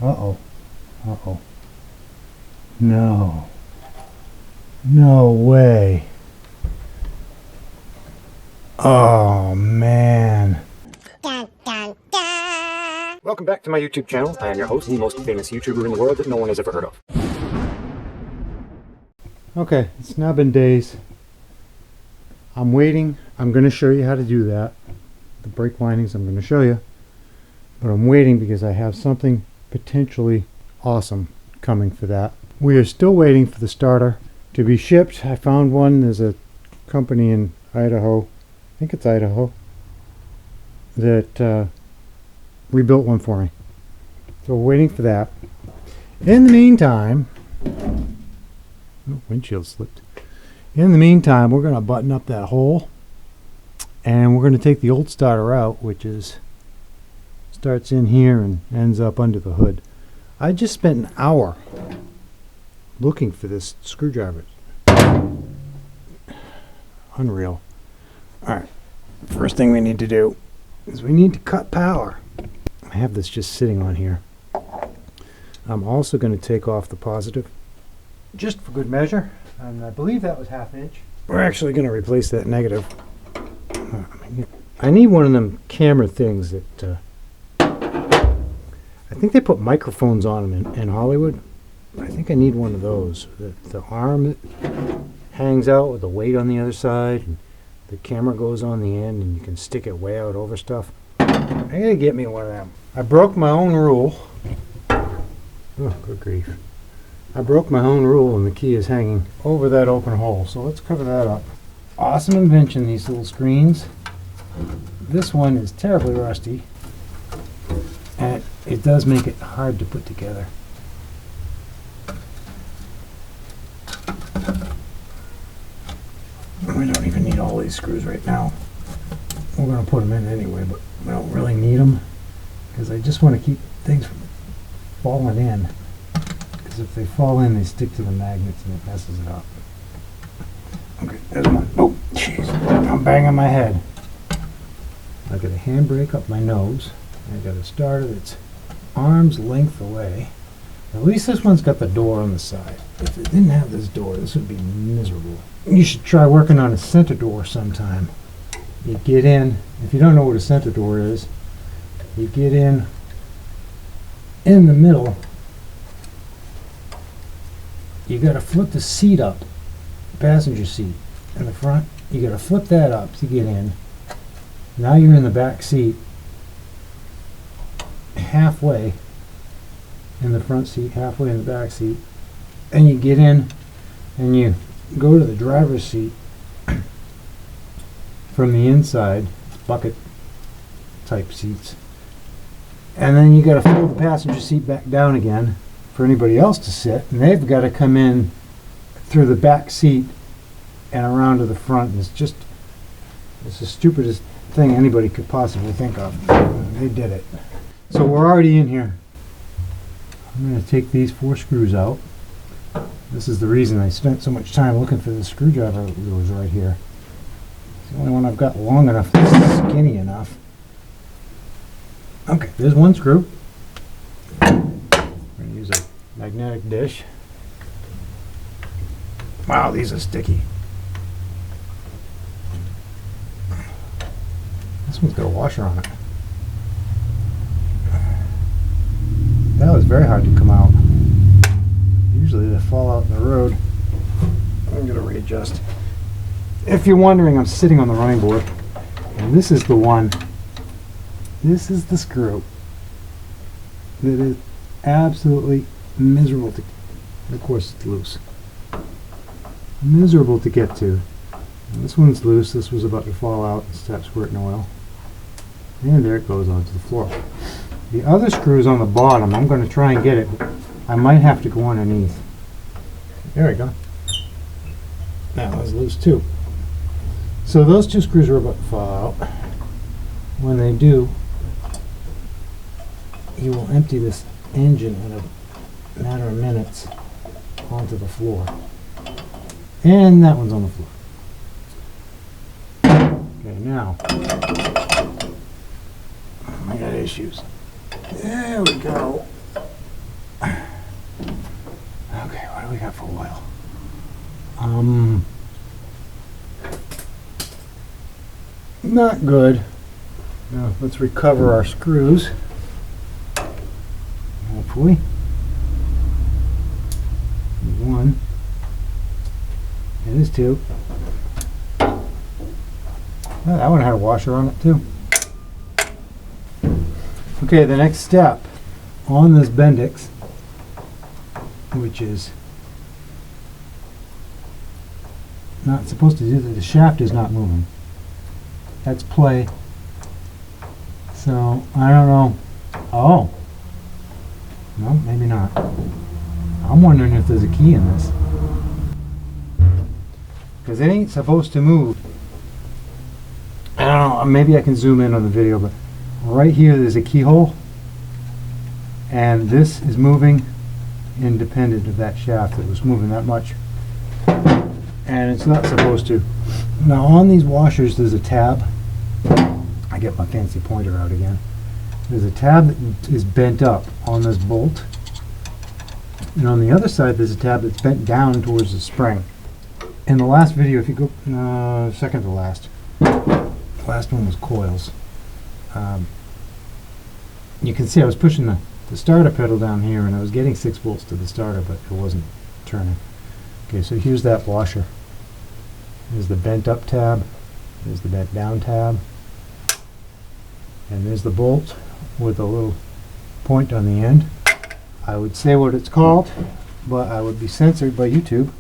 Uh-oh. Uh-oh. No. No way. Oh, man. Dun, dun, dun. Welcome back to my YouTube channel. I am your host, the most famous YouTuber in the world that no one has ever heard of. Okay, it's now been days. I'm waiting. I'm going to show you how to do that. The brake windings I'm going to show you. But I'm waiting because I have something potentially awesome coming for that. We are still waiting for the starter to be shipped. I found one. There's a company in Idaho, I think it's Idaho, that rebuilt one for me. So we're waiting for that. In the meantime, oh, windshield slipped. In the meantime, we're going to button up that hole, and we're going to take the old starter out, which is starts in here and ends up under the hood. I just spent an hour looking for this screwdriver. Unreal. Alright, first thing we need to do is we need to cut power. I have this just sitting on here. I'm also going to take off the positive, just for good measure, and I believe that was 1/2 inch. We're actually going to replace that negative. I need one of them camera things that I think they put microphones on them in Hollywood. I think I need one of those. The arm that hangs out with the weight on the other side, and the camera goes on the end, and you can stick it way out over stuff. I gotta get me one of them. I broke my own rule. Oh, good grief. I broke my own rule, and the key is hanging over that open hole. So let's cover that up. Awesome invention, these little screens. This one is terribly rusty, and it does make it hard to put together. We don't even need all these screws right now. We're going to put them in anyway, but we don't really need them because I just want to keep things from falling in. Because if they fall in, they stick to the magnets and it messes it up. Okay, there's one. Oh, jeez. I'm banging my head. I got a handbrake up my nose. I got a starter that's arm's length away. At least this one's got the door on the side. If it didn't have this door, this would be miserable. You should try working on a center door sometime. You get in, if you don't know what a center door is, you get in the middle. You got to flip the seat up, passenger seat in the front. You got to flip that up to get in. Now you're in the back seat, halfway in the front seat, halfway in the back seat, and you get in and you go to the driver's seat from the inside, bucket type seats, and then you got to fold the passenger seat back down again for anybody else to sit, and they've got to come in through the back seat and around to the front, and it's the stupidest thing anybody could possibly think of. They did it. So we're already in here. I'm going to take these 4 screws out. This is the reason I spent so much time looking for the screwdriver that was right here. It's the only one I've got long enough that's skinny enough. Okay, there's one screw. I'm going to use a magnetic dish. Wow, these are sticky. This one's got a washer on it. That was very hard to come out. Usually they fall out in the road. I'm going to readjust. If you're wondering, I'm sitting on the running board, and this is the one. This is the screw that is absolutely miserable to, of course it's loose. Miserable to get to. And this one's loose. This was about to fall out and start squirting oil. And there it goes onto the floor. The other screw's on the bottom. I'm going to try and get it. I might have to go underneath. There we go. That was loose too. So those 2 screws are about to fall out. When they do, you will empty this engine in a matter of minutes onto the floor. And that one's on the floor. Okay, now I got issues. There we go. that for a while. Not good. Now let's recover our screws. Hopefully. There's one. And there's two. Well, that one had a washer on it too. Okay, the next step on this Bendix, which is not supposed to do that, the shaft is not moving. That's play. So I don't know. Oh, no, maybe not. I'm wondering if there's a key in this, because it ain't supposed to move. I don't know. Maybe I can zoom in on the video, but right here there's a keyhole, and this is moving independent of that shaft. It was moving that much, and it's not supposed to. Now on these washers there's a tab. I get my fancy pointer out again. There's a tab that is bent up on this bolt, and on the other side there's a tab that's bent down towards the spring. In the last video, if you go second to last, the last one was coils. You can see I was pushing the starter pedal down here, and I was getting 6 volts to the starter, but it wasn't turning. Okay, so here's that washer. There's the bent up tab. There's the bent down tab. And there's the bolt with a little point on the end. I would say what it's called, but I would be censored by YouTube,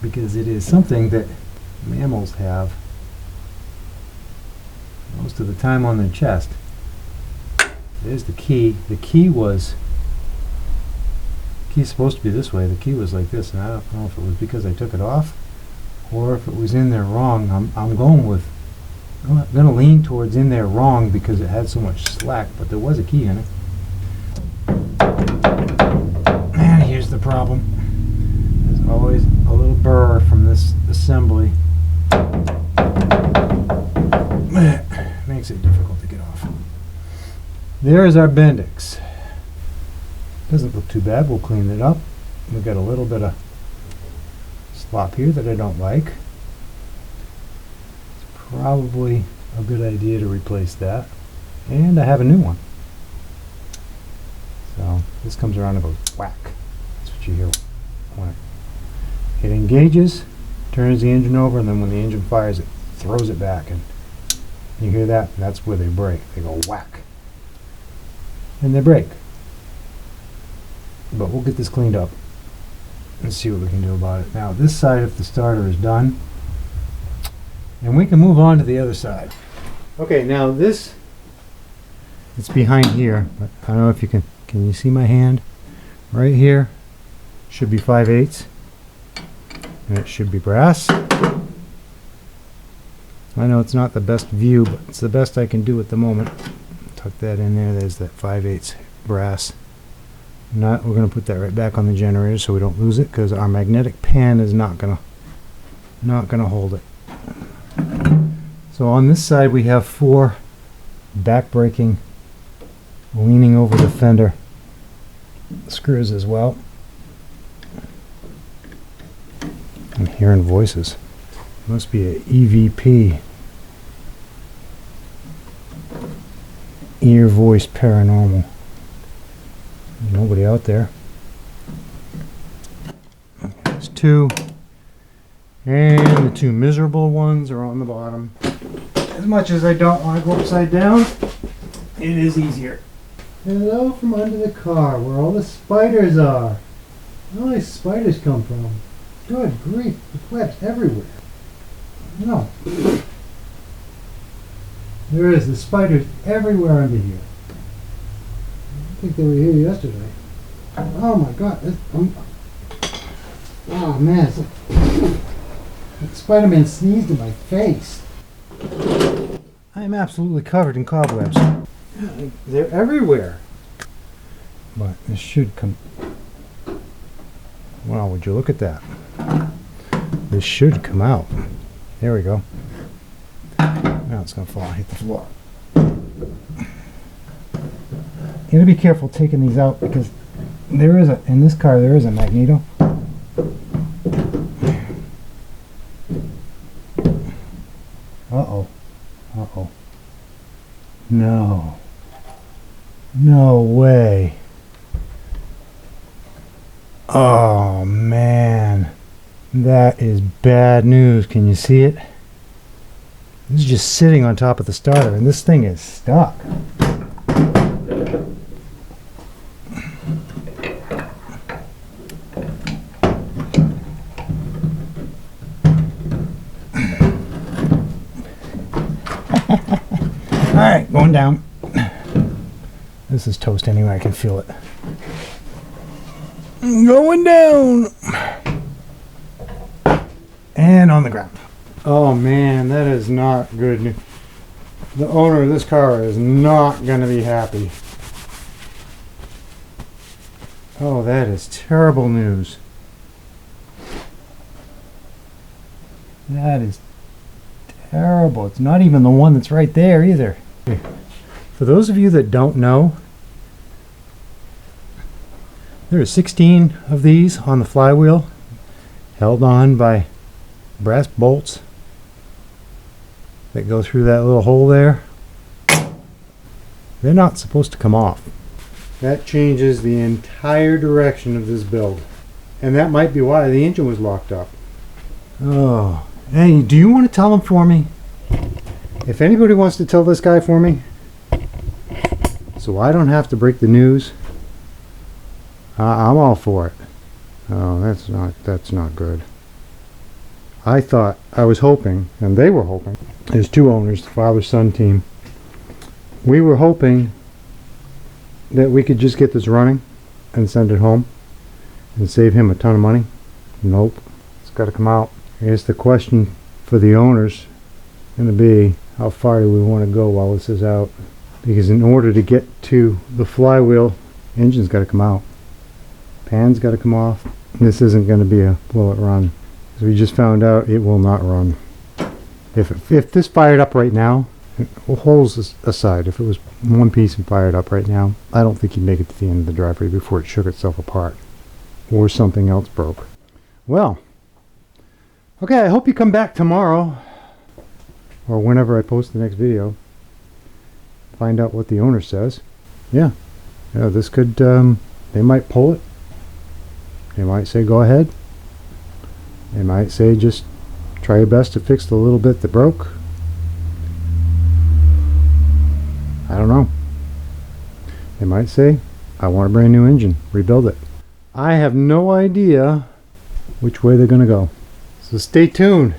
because it is something that mammals have most of the time on their chest. There's the key. The key is supposed to be this way. The key was like this, and I don't know if it was because I took it off or if it was in there wrong. I'm going to lean towards in there wrong because it had so much slack, but there was a key in it. And here's the problem. There's always a little burr from this assembly. Makes it difficult to get off. There is our Bendix. Doesn't look too bad. We'll clean it up. We've got a little bit of slop here that I don't like. It's probably a good idea to replace that. And I have a new one. So this comes around and goes whack. That's what you hear when it engages, turns the engine over, and then when the engine fires, it throws it back. And you hear that? That's where they break. They go whack. And they break. But we'll get this cleaned up and see what we can do about it. Now this side of the starter is done, and we can move on to the other side. Okay, now this, it's behind here, but I don't know if you can you see my hand? Right here should be 5/8, and it should be brass. I know it's not the best view, but it's the best I can do at the moment. Tuck that in there. There's that 5/8 brass. We're going to put that right back on the generator so we don't lose it, because our magnetic pan is not gonna hold it. So on this side we have 4 back braking, leaning over the fender screws as well. I'm hearing voices. Must be a EVP, ear voice paranormal. There's nobody out there. There's 2, and the 2 miserable ones are on the bottom. As much as I don't want to go upside down, it is easier. Hello from under the car, where all the spiders are. Where all these spiders come from? Good grief, the plebs everywhere. No. There is, the spiders everywhere under here. I think they were here yesterday. Oh my god. Oh man, it's like Spider-Man sneezed in my face. I am absolutely covered in cobwebs. They're everywhere. But this should come. Wow, would you look at that? This should come out. There we go. Now it's going to fall and hit the floor. You got to be careful taking these out, because there is in this car there is a magneto. Uh-oh. Uh-oh. No. No way. Oh, man. That is bad news. Can you see it? This is just sitting on top of the starter, and this thing is stuck. Alright, going down. This is toast anyway, I can feel it. Going down! And on the ground. Oh man, that is not good news. The owner of this car is not going to be happy. Oh, that is terrible news. That is terrible. It's not even the one that's right there either. For those of you that don't know, there are 16 of these on the flywheel, held on by brass bolts that go through that little hole there. They're not supposed to come off. That changes the entire direction of this build. And that might be why the engine was locked up. Oh, hey, do you want to tell him for me? If anybody wants to tell this guy for me, so I don't have to break the news, I'm all for it. Oh, that's not good. I was hoping, and they were hoping, there's two owners, the father-son team. We were hoping that we could just get this running and send it home and save him a ton of money. Nope, it's got to come out. Here's the question for the owners going to be, how far do we want to go while this is out? Because in order to get to the flywheel, engine's got to come out. Pan's got to come off. This isn't going to be a will it run. As we just found out, it will not run. If this fired up right now, holes aside, if it was one piece and fired up right now, I don't think you'd make it to the end of the driveway before it shook itself apart. Or something else broke. Well, okay, I hope you come back tomorrow, or whenever I post the next video, find out what the owner says. Yeah, this could, they might pull it. They might say go ahead. They might say just try your best to fix the little bit that broke. I don't know. They might say, I want a brand new engine, rebuild it. I have no idea which way they're going to go. So stay tuned.